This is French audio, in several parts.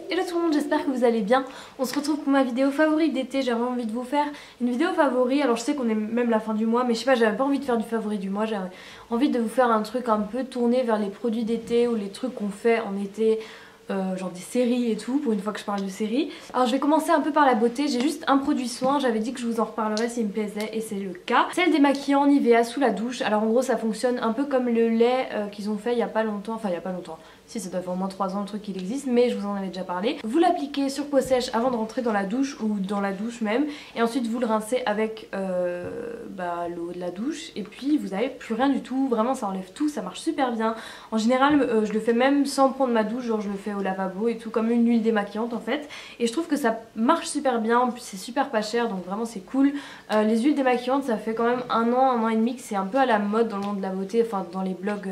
Hello tout le monde, j'espère que vous allez bien. On se retrouve pour ma vidéo favorite d'été. J'avais envie de vous faire une vidéo favori. Alors je sais qu'on est même la fin du mois, mais je sais pas, j'avais pas envie de faire du favori du mois. J'avais envie de vous faire un truc un peu tourné vers les produits d'été ou les trucs qu'on fait en été. Genre des séries et tout, pour une fois que je parle de séries. Alors je vais commencer un peu par la beauté. J'ai juste un produit soin, j'avais dit que je vous en reparlerais s'il me plaisait et c'est le cas. C'est le démaquillant Nivea sous la douche. Alors en gros ça fonctionne un peu comme le lait qu'ils ont fait il y a pas longtemps, enfin il y a pas longtemps. Si, ça doit faire au moins 3 ans le truc qu'il existe, mais je vous en avais déjà parlé. Vous l'appliquez sur peau sèche avant de rentrer dans la douche ou dans la douche même, et ensuite vous le rincez avec l'eau de la douche, et puis vous n'avez plus rien du tout. Vraiment ça enlève tout, ça marche super bien. En général je le fais même sans prendre ma douche, genre je le fais au lavabo et tout, comme une huile démaquillante en fait, et je trouve que ça marche super bien. En plus c'est super pas cher, donc vraiment c'est cool. Les huiles démaquillantes, ça fait quand même un an et demi que c'est un peu à la mode dans le monde de la beauté, enfin dans les blogs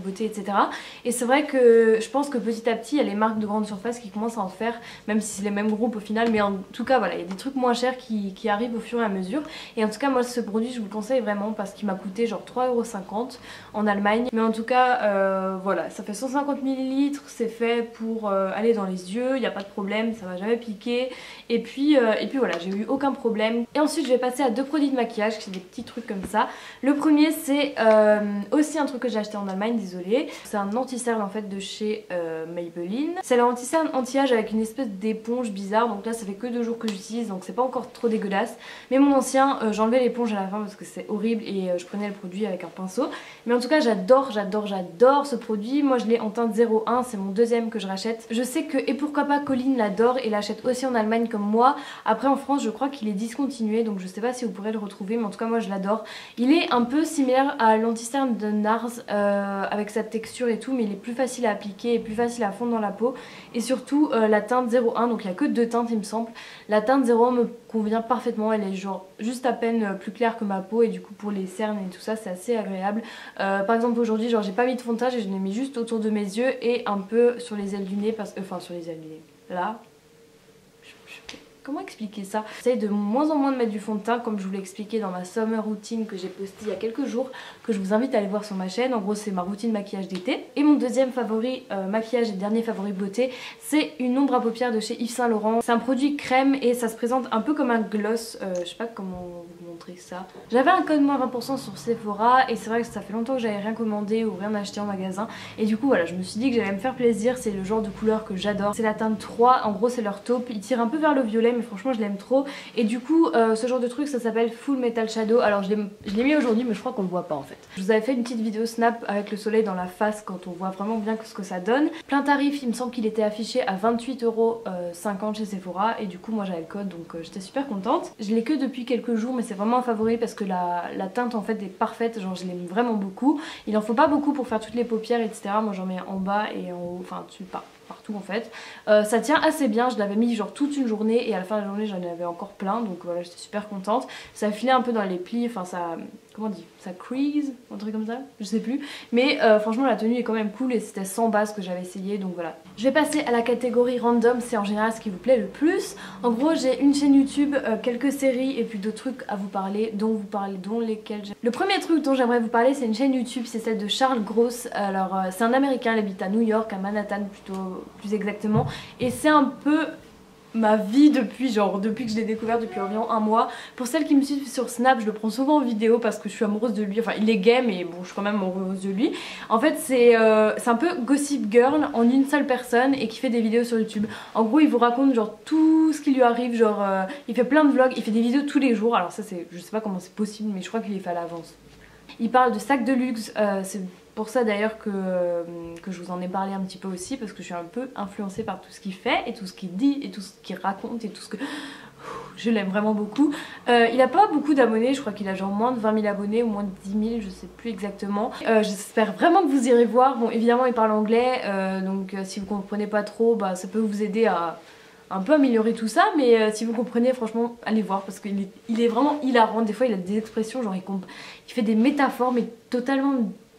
beauté, etc. Et c'est vrai que je pense que petit à petit il y a les marques de grande surface qui commencent à en faire, même si c'est les mêmes groupes au final, mais en tout cas voilà, il y a des trucs moins chers qui arrivent au fur et à mesure. Et en tout cas moi ce produit je vous le conseille vraiment parce qu'il m'a coûté genre 3,50 € en Allemagne. Mais en tout cas voilà, ça fait 150 ml, c'est fait pour aller dans les yeux, il n'y a pas de problème, ça va jamais piquer. Et puis voilà, j'ai eu aucun problème. Et ensuite je vais passer à deux produits de maquillage, c'est des petits trucs comme ça. Le premier c'est aussi un truc que j'ai acheté en Allemagne, désolé. C'est un anti-cerne en fait de chez Maybelline. C'est l'anti-cerne anti-âge avec une espèce d'éponge bizarre. Donc là ça fait que 2 jours que j'utilise, donc c'est pas encore trop dégueulasse. Mais mon ancien, j'enlevais l'éponge à la fin parce que c'est horrible et je prenais le produit avec un pinceau. Mais en tout cas j'adore ce produit. Moi je l'ai en teinte 01, c'est mon deuxième que je rachète. Je sais que, et pourquoi pas, Colline l'adore et l'achète aussi en Allemagne comme moi. Après en France je crois qu'il est discontinué, donc je sais pas si vous pourrez le retrouver, mais en tout cas moi je l'adore. Il est un peu similaire à l'anti-cerne de NARS avec sa texture et tout, mais il est plus facile à appliquer et plus facile à fondre dans la peau. Et surtout la teinte 01, donc il n'y a que 2 teintes il me semble. La teinte 01 me convient parfaitement, elle est genre juste à peine plus claire que ma peau, et du coup pour les cernes et tout ça c'est assez agréable. Par exemple aujourd'hui genre j'ai pas mis de fond de teint et je l'ai mis juste autour de mes yeux et un peu sur les ailes du nez, parce que enfin sur les ailes du nez, là. Comment expliquer ça? J'essaye de moins en moins de mettre du fond de teint, comme je vous l'ai expliqué dans ma summer routine que j'ai postée il y a quelques jours, que je vous invite à aller voir sur ma chaîne. En gros c'est ma routine maquillage d'été. Et mon deuxième favori maquillage et dernier favori beauté, c'est une ombre à paupières de chez Yves Saint Laurent. C'est un produit crème et ça se présente un peu comme un gloss, je sais pas comment vous montrer ça. J'avais un code moins 20% sur Sephora et c'est vrai que ça fait longtemps que j'avais rien commandé ou rien acheté en magasin, et du coup voilà, je me suis dit que j'allais me faire plaisir. C'est le genre de couleur que j'adore, c'est la teinte 3, en gros c'est leur taupe, il tire un peu vers le violet mais franchement je l'aime trop. Et du coup ce genre de truc ça s'appelle Full Metal Shadow. Alors je l'ai mis aujourd'hui mais je crois qu'on le voit pas en fait. Je vous avais fait une petite vidéo snap avec le soleil dans la face quand on voit vraiment bien ce que ça donne. Plein tarif, il me semble qu'il était affiché à 28,50 € chez Sephora, et du coup moi j'avais le code, donc j'étais super contente. Je l'ai que depuis quelques jours mais c'est vraiment un favori parce que la teinte en fait est parfaite, genre je l'aime vraiment beaucoup. Il en faut pas beaucoup pour faire toutes les paupières etc. Moi j'en mets en bas et en haut, enfin dessus pas partout en fait. Ça tient assez bien, je l'avais mis genre toute une journée et à la fin de la journée j'en avais encore plein, donc voilà, j'étais super contente. Ça filait un peu dans les plis, enfin ça, comment on dit, ça crease, un truc comme ça, je sais plus. Mais franchement la tenue est quand même cool et c'était sans base que j'avais essayé, donc voilà. Je vais passer à la catégorie random, c'est en général ce qui vous plaît le plus. En gros j'ai une chaîne YouTube, quelques séries et puis d'autres trucs à vous parler, dont lesquels j'aime. Le premier truc dont j'aimerais vous parler c'est une chaîne YouTube, c'est celle de Charles Gross. Alors c'est un américain, il habite à New York, à Manhattan plutôt plus exactement, et c'est un peu ma vie depuis que je l'ai découvert depuis environ un mois. Pour celles qui me suivent sur Snap, je le prends souvent en vidéo parce que je suis amoureuse de lui. Enfin il est gay mais bon je suis quand même amoureuse de lui. En fait c'est un peu Gossip Girl en une seule personne et qui fait des vidéos sur YouTube. En gros il vous raconte genre tout ce qui lui arrive, genre il fait plein de vlogs, il fait des vidéos tous les jours. Alors ça c'est, je sais pas comment c'est possible mais je crois qu'il les fait à l'avance. Il parle de sacs de luxe, c'est pour ça d'ailleurs que je vous en ai parlé un petit peu aussi, parce que je suis un peu influencée par tout ce qu'il fait et tout ce qu'il dit et tout ce qu'il raconte et tout ce que... Je l'aime vraiment beaucoup. Il a pas beaucoup d'abonnés, je crois qu'il a genre moins de 20 000 abonnés ou moins de 10 000, je sais plus exactement. J'espère vraiment que vous irez voir. Bon évidemment il parle anglais, donc si vous comprenez pas trop, bah, ça peut vous aider à un peu améliorer tout ça, mais si vous comprenez franchement allez voir parce qu'il est vraiment hilarant. Des fois il a des expressions genre il fait des métaphores mais totalement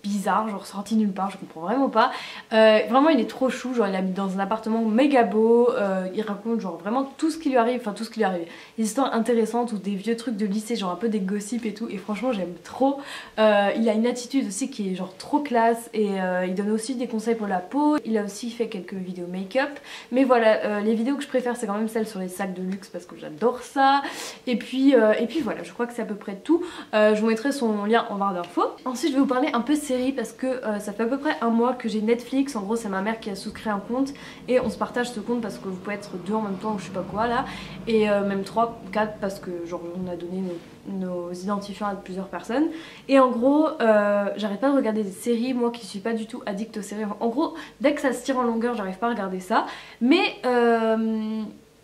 bizarre, genre sorti nulle part, je comprends vraiment pas. Vraiment il est trop chou, genre il habite dans un appartement méga beau, il raconte genre vraiment tout ce qui lui arrive, enfin tout ce qui lui arrive, des histoires intéressantes ou des vieux trucs de lycée, genre un peu des gossips et tout, et franchement j'aime trop. Il a une attitude aussi qui est genre trop classe et il donne aussi des conseils pour la peau, il a aussi fait quelques vidéos make-up, mais voilà, les vidéos que je préfère c'est quand même celles sur les sacs de luxe parce que j'adore ça, et puis voilà, je crois que c'est à peu près tout. Je vous mettrai son lien en barre d'infos. Ensuite je vais vous parler un peu série parce que ça fait à peu près un mois que j'ai Netflix. En gros c'est ma mère qui a souscrit un compte et on se partage ce compte parce que vous pouvez être deux en même temps ou je sais pas quoi là, et même 3, 4 parce que genre on a donné nos identifiants à plusieurs personnes. Et en gros j'arrête pas de regarder des séries, moi qui suis pas du tout addict aux séries. En gros dès que ça se tire en longueur j'arrive pas à regarder ça, mais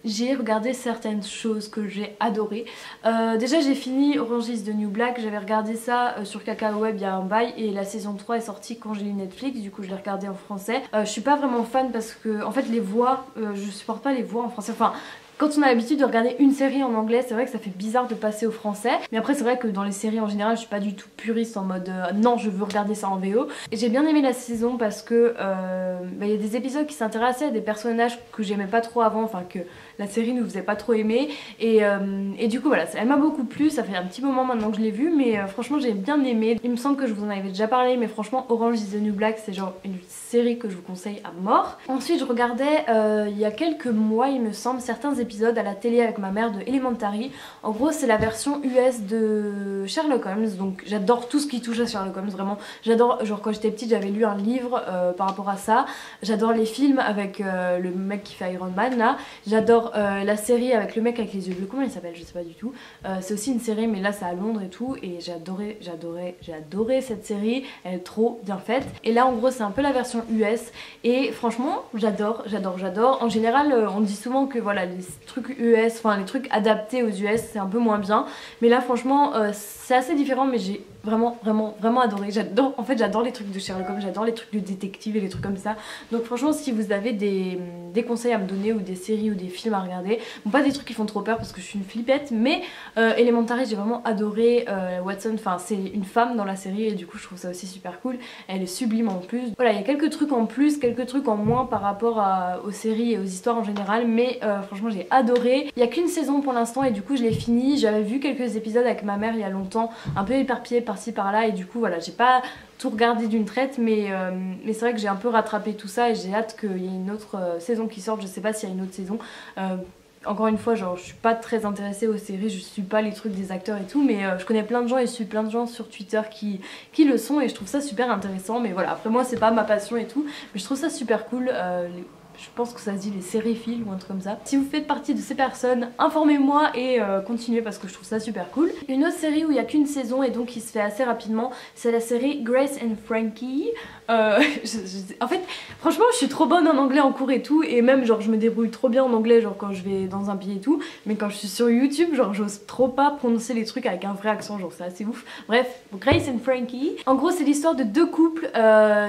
j'ai regardé certaines choses que j'ai adorées. Déjà j'ai fini Orange is the New Black, j'avais regardé ça sur Kakao Web il y a un bail et la saison 3 est sortie quand j'ai eu Netflix, du coup je l'ai regardé en français. Je suis pas vraiment fan parce que en fait les voix, je supporte pas les voix en français, enfin quand on a l'habitude de regarder une série en anglais, c'est vrai que ça fait bizarre de passer au français. Mais après c'est vrai que dans les séries en général je suis pas du tout puriste en mode non je veux regarder ça en VO. Et j'ai bien aimé la saison parce que y a des épisodes qui s'intéressaient à des personnages que j'aimais pas trop avant, enfin que la série nous faisait pas trop aimer. Et du coup voilà, elle m'a beaucoup plu, ça fait un petit moment maintenant que je l'ai vue, mais franchement j'ai bien aimé. Il me semble que je vous en avais déjà parlé, mais franchement Orange is the New Black c'est genre une série que je vous conseille à mort. Ensuite je regardais il y a quelques mois il me semble certains épisodes à la télé avec ma mère de Elementary. En gros c'est la version US de Sherlock Holmes, donc j'adore tout ce qui touche à Sherlock Holmes, vraiment j'adore. Genre quand j'étais petite j'avais lu un livre par rapport à ça, j'adore les films avec le mec qui fait Iron Man là, j'adore la série avec le mec avec les yeux bleus, comment il s'appelle, je sais pas du tout. C'est aussi une série mais là c'est à Londres et tout, et j'ai adoré cette série, elle est trop bien faite. Et là en gros c'est un peu la version US et franchement j'adore. En général on dit souvent que voilà les trucs US, enfin les trucs adaptés aux US c'est un peu moins bien, mais là franchement c'est assez différent, mais j'ai vraiment adoré. J'adore, en fait j'adore les trucs de Sherlock Holmes, j'adore les trucs de détective et les trucs comme ça. Donc franchement si vous avez des conseils à me donner ou des séries ou des films à regarder, bon pas des trucs qui font trop peur parce que je suis une flippette, mais Elementary j'ai vraiment adoré. Watson, enfin c'est une femme dans la série et du coup je trouve ça aussi super cool, elle est sublime en plus. Voilà, il y a quelques trucs en plus, quelques trucs en moins par rapport aux séries et aux histoires en général, mais franchement j'ai adoré. Il y a qu'une saison pour l'instant et du coup je l'ai fini. J'avais vu quelques épisodes avec ma mère il y a longtemps, un peu éparpillé par-ci par-là, et du coup voilà j'ai pas tout regardé d'une traite, mais c'est vrai que j'ai un peu rattrapé tout ça et j'ai hâte qu'il y ait une autre saison qui sorte. Je sais pas s'il y a une autre saison. Encore une fois, genre je suis pas très intéressée aux séries, je suis pas les trucs des acteurs et tout, mais je connais plein de gens et je suis plein de gens sur Twitter qui le sont et je trouve ça super intéressant. Mais voilà, après moi c'est pas ma passion et tout, mais je trouve ça super cool. Je pense que ça se dit les sériphiles ou un truc comme ça. Si vous faites partie de ces personnes, informez-moi et continuez parce que je trouve ça super cool. Une autre série où il n'y a qu'une saison et donc qui se fait assez rapidement, c'est la série Grace and Frankie. En fait, franchement, je suis trop bonne en anglais en cours et tout, et même genre je me débrouille trop bien en anglais genre quand je vais dans un pays et tout, mais quand je suis sur YouTube, genre j'ose trop pas prononcer les trucs avec un vrai accent, genre c'est assez ouf. Bref, Grace and Frankie. En gros, c'est l'histoire de deux couples,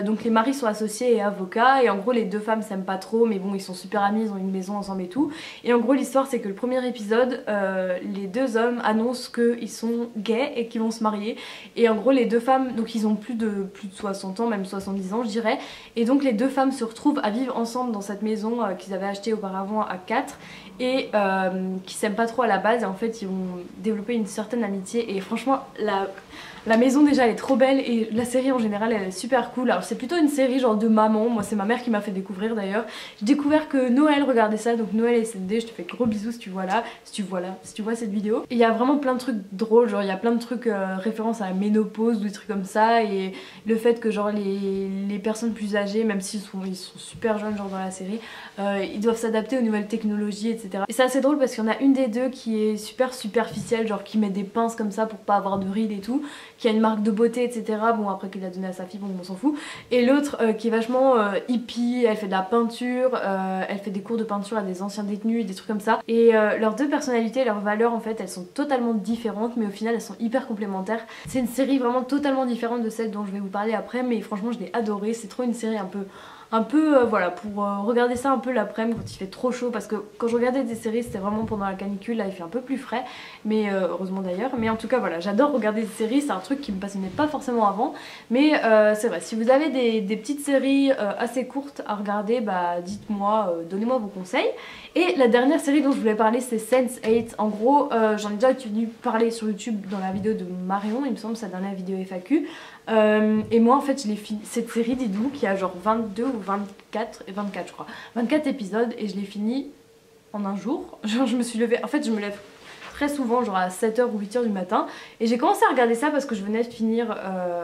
donc les maris sont associés et avocats, et en gros les deux femmes s'aiment pas trop, mais bon ils sont super amis, ils ont une maison ensemble et tout. Et en gros l'histoire c'est que le premier épisode, les deux hommes annoncent qu'ils sont gays et qu'ils vont se marier, et en gros les deux femmes, donc ils ont plus de 60 ans, même 70 ans je dirais, et donc les deux femmes se retrouvent à vivre ensemble dans cette maison qu'ils avaient achetée auparavant à 4 et qui s'aiment pas trop à la base, et en fait ils vont développer une certaine amitié. Et franchement la maison déjà elle est trop belle et la série en général elle est super cool. Alors c'est plutôt une série genre de maman, moi c'est ma mère qui m'a fait découvrir d'ailleurs. J'ai découvert que Noël regardait ça, donc Noël et SND, je te fais gros bisous si tu vois cette vidéo. Et il y a vraiment plein de trucs drôles, genre il y a plein de trucs référence à la ménopause ou des trucs comme ça, et le fait que genre les personnes plus âgées, même s'ils sont super jeunes genre dans la série, ils doivent s'adapter aux nouvelles technologies etc. Et c'est assez drôle parce qu'il y en a une des deux qui est super superficielle, genre qui met des pinces comme ça pour pas avoir de rides et tout, qui a une marque de beauté etc. Bon après qu'il a donné à sa fille, bon on s'en fout. Et l'autre qui est vachement hippie, elle fait de la peinture, elle fait des cours de peinture à des anciens détenus, des trucs comme ça. Et leurs deux personnalités, leurs valeurs en fait elles sont totalement différentes, mais au final elles sont hyper complémentaires. C'est une série vraiment totalement différente de celle dont je vais vous parler après, mais franchement je l'ai adorée. C'est trop une série un un peu voilà, pour regarder ça un peu l'après-midi quand il fait trop chaud, parce que quand je regardais des séries c'était vraiment pendant la canicule, là il fait un peu plus frais, mais heureusement d'ailleurs. Mais en tout cas voilà, j'adore regarder des séries, c'est un truc qui me passionnait pas forcément avant, mais c'est vrai, si vous avez des petites séries assez courtes à regarder, bah dites-moi, donnez-moi vos conseils. Et la dernière série dont je voulais parler c'est Sense8. En gros j'en ai déjà venu parler sur YouTube dans la vidéo de Marion, il me semble, sa dernière vidéo FAQ. Et moi en fait je l'ai fini, cette série d'Idou qui a genre 22 ou 24, et 24 je crois, 24 épisodes, et je l'ai fini en un jour. Genre je me suis levée, en fait je me lève très souvent genre à 7h ou 8h du matin, et j'ai commencé à regarder ça parce que je venais de finir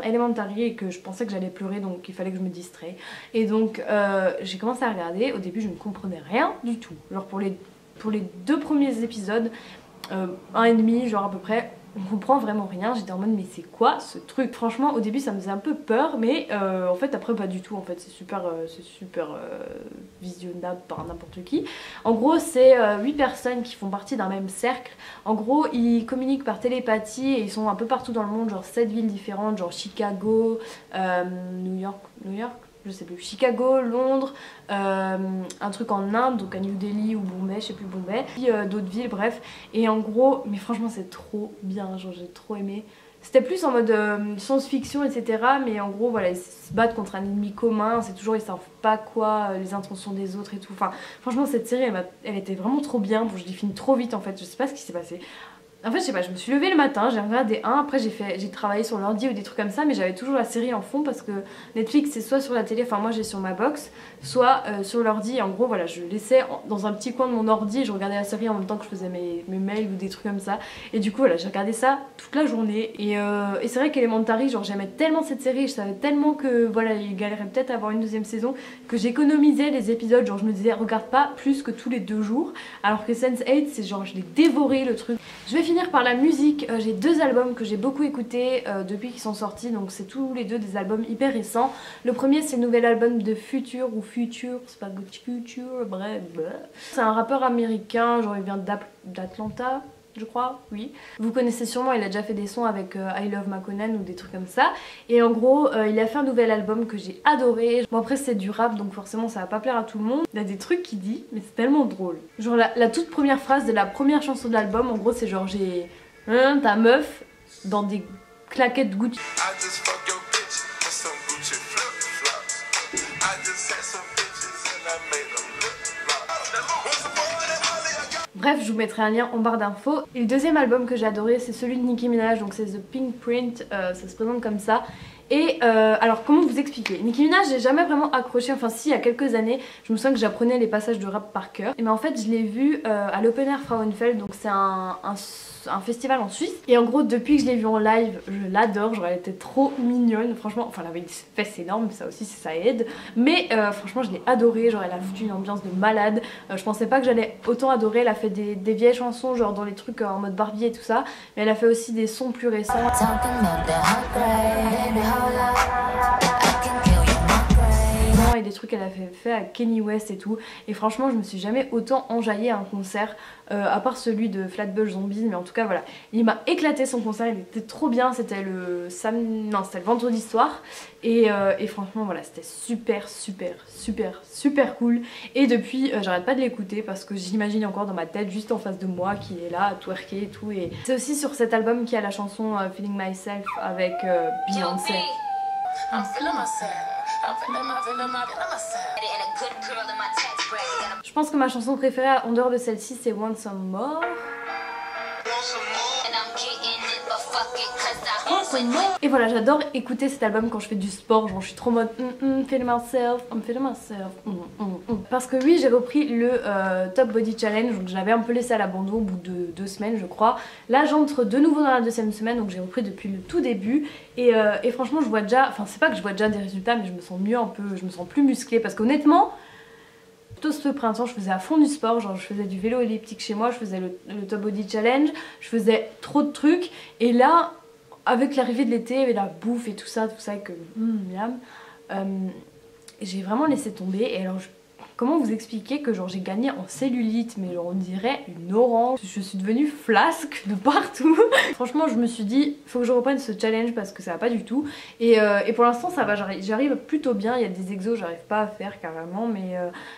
Elementary et que je pensais que j'allais pleurer, donc il fallait que je me distraie. Et donc j'ai commencé à regarder. Au début je ne comprenais rien du tout, genre pour les 2 premiers épisodes, 1,5 genre à peu près, on comprend vraiment rien. J'étais en mode mais c'est quoi ce truc? Franchement au début ça me faisait un peu peur, mais en fait après pas du tout. En fait c'est super visionnable par n'importe qui. En gros c'est 8 personnes qui font partie d'un même cercle. En gros ils communiquent par télépathie et ils sont un peu partout dans le monde, genre 7 villes différentes, genre Chicago, New York, je sais plus, Chicago, Londres, un truc en Inde, donc à New Delhi ou Bombay, je sais plus, Bombay, puis d'autres villes, bref. Et en gros, mais franchement c'est trop bien, genre j'ai trop aimé. C'était plus en mode science-fiction, etc. Mais en gros, voilà, ils se battent contre un ennemi commun, c'est toujours, ils savent pas quoi, les intentions des autres et tout. Enfin, franchement cette série, elle était vraiment trop bien. Bon, je l'ai fini trop vite en fait, je sais pas ce qui s'est passé. En fait je sais pas, je me suis levée le matin, j'ai regardé un, après j'ai travaillé sur l'ordi ou des trucs comme ça, mais j'avais toujours la série en fond parce que Netflix c'est soit sur la télé, enfin moi j'ai sur ma box, soit sur l'ordi, et en gros voilà, je laissais dans un petit coin de mon ordi, je regardais la série en même temps que je faisais mes mails ou des trucs comme ça, et du coup voilà, j'ai regardé ça toute la journée, et c'est vrai qu'Elementary, genre j'aimais tellement cette série, je savais tellement que voilà, il galérait peut-être à avoir une deuxième saison, que j'économisais les épisodes, genre je me disais regarde pas plus que tous les 2 jours, alors que Sense8 c'est genre je l'ai dévoré le truc. Je vais finir par la musique. J'ai 2 albums que j'ai beaucoup écoutés depuis qu'ils sont sortis, donc c'est tous les 2 des albums hyper récents. Le premier c'est le nouvel album de Future, ou Future, c'est pas Good Future, bref. C'est un rappeur américain, genre il vient d'Atlanta, je crois, oui. Vous connaissez sûrement, il a déjà fait des sons avec I Love Makonnen ou des trucs comme ça. Et en gros, il a fait un nouvel album que j'ai adoré. Bon après c'est du rap, donc forcément ça va pas plaire à tout le monde. Il y a des trucs qu'il dit, mais c'est tellement drôle. Genre la toute première phrase de la première chanson de l'album, en gros c'est genre j'ai ta meuf dans des claquettes Gucci. Bref, je vous mettrai un lien en barre d'infos. Et le deuxième album que j'ai adoré, c'est celui de Nicki Minaj, donc c'est The Pink Print, ça se présente comme ça. Et alors comment vous expliquer, Nicki Minaj j'ai jamais vraiment accroché, enfin si il y a quelques années je me souviens que j'apprenais les passages de rap par cœur. Et mais en fait je l'ai vu à l'Open Air Frauenfeld, donc c'est un festival en Suisse. Et en gros depuis que je l'ai vu en live je l'adore, genre elle était trop mignonne franchement, enfin elle avait des fesses énormes, ça aussi ça aide. Mais franchement je l'ai adorée, genre elle a foutu une ambiance de malade. Je pensais pas que j'allais autant adorer, elle a fait des vieilles chansons genre dans les trucs en mode Barbie et tout ça. Mais elle a fait aussi des sons plus récents. Et des trucs qu'elle a fait à Kanye West et tout, et franchement je me suis jamais autant enjaillée à un concert à part celui de Flatbush Zombies, mais en tout cas voilà, il m'a éclaté son concert, il était trop bien. C'était le vendredi soir, et franchement voilà, c'était super cool. Et depuis j'arrête pas de l'écouter parce que j'imagine encore dans ma tête juste en face de moi qui est là à twerker et tout. Et c'est aussi sur cet album qu'il y a la chanson Feeling Myself avec Beyoncé. Je pense que ma chanson préférée en dehors de celle-ci c'est Want Some More. Et voilà, j'adore écouter cet album quand je fais du sport, genre je suis trop en mode feeling myself, I'm feeling myself. Parce que oui, j'ai repris le Top Body Challenge, donc je l'avais un peu laissé à l'abandon au bout de 2 semaines je crois. Là j'entre de nouveau dans la 2e semaine, donc j'ai repris depuis le tout début. Et franchement je vois déjà, enfin c'est pas que je vois déjà des résultats, mais je me sens mieux un peu, je me sens plus musclée. Parce qu'honnêtement, plutôt ce printemps je faisais à fond du sport, genre je faisais du vélo elliptique chez moi, je faisais le Top Body Challenge, je faisais trop de trucs. Et là avec l'arrivée de l'été et la bouffe et tout ça que miam, j'ai vraiment laissé tomber. Et alors Comment vous expliquer que genre j'ai gagné en cellulite, mais genre on dirait une orange. Je suis devenue flasque de partout. Franchement je me suis dit faut que je reprenne ce challenge parce que ça va pas du tout. Et pour l'instant ça va, j'arrive plutôt bien. Il y a des exos j'arrive pas à faire carrément,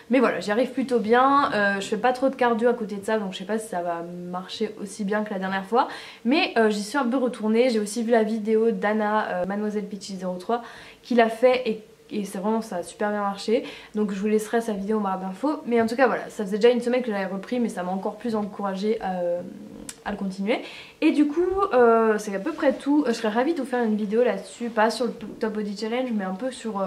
mais voilà j'y arrive plutôt bien. Je fais pas trop de cardio à côté de ça, donc je sais pas si ça va marcher aussi bien que la dernière fois. Mais j'y suis un peu retournée. J'ai aussi vu la vidéo d'Anna, Mademoiselle Peachy 03 qui l'a fait et c'est vraiment, ça a super bien marché. Donc je vous laisserai sa vidéo en barre d'infos. Mais en tout cas voilà, ça faisait déjà une semaine que j'avais repris, mais ça m'a encore plus encouragée à le continuer. Et du coup c'est à peu près tout. Je serais ravie de vous faire une vidéo là-dessus, pas sur le Top Body Challenge, mais un peu sur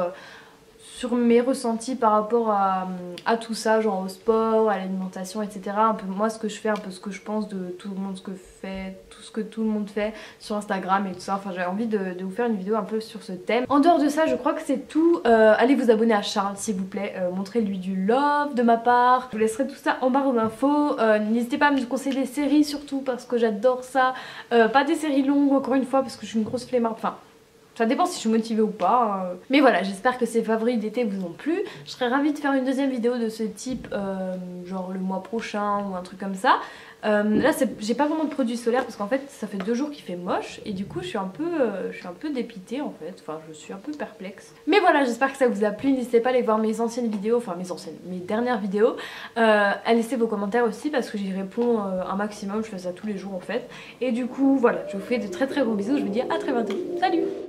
mes ressentis par rapport à tout ça, genre au sport, à l'alimentation, etc. Un peu moi ce que je fais, un peu ce que je pense de tout le monde, tout ce que tout le monde fait sur Instagram et tout ça. Enfin j'avais envie de vous faire une vidéo un peu sur ce thème. En dehors de ça je crois que c'est tout. Allez vous abonner à Charles s'il vous plaît, montrez-lui du love de ma part. Je vous laisserai tout ça en barre d'infos. N'hésitez pas à me conseiller des séries surtout parce que j'adore ça. Pas des séries longues encore une fois parce que je suis une grosse flemmarde. Enfin ça dépend si je suis motivée ou pas. Mais voilà, j'espère que ces favoris d'été vous ont plu. Je serais ravie de faire une deuxième vidéo de ce type, genre le mois prochain ou un truc comme ça. Là, j'ai pas vraiment de produits solaires parce qu'en fait, ça fait 2 jours qu'il fait moche et du coup, je suis un peu dépitée en fait. Enfin, je suis un peu perplexe. Mais voilà, j'espère que ça vous a plu. N'hésitez pas à aller voir mes anciennes vidéos, enfin mes dernières vidéos. À laisser vos commentaires aussi parce que j'y réponds un maximum. Je fais ça tous les jours en fait. Et du coup, voilà, je vous fais de très très gros bisous. Je vous dis à très bientôt. Salut!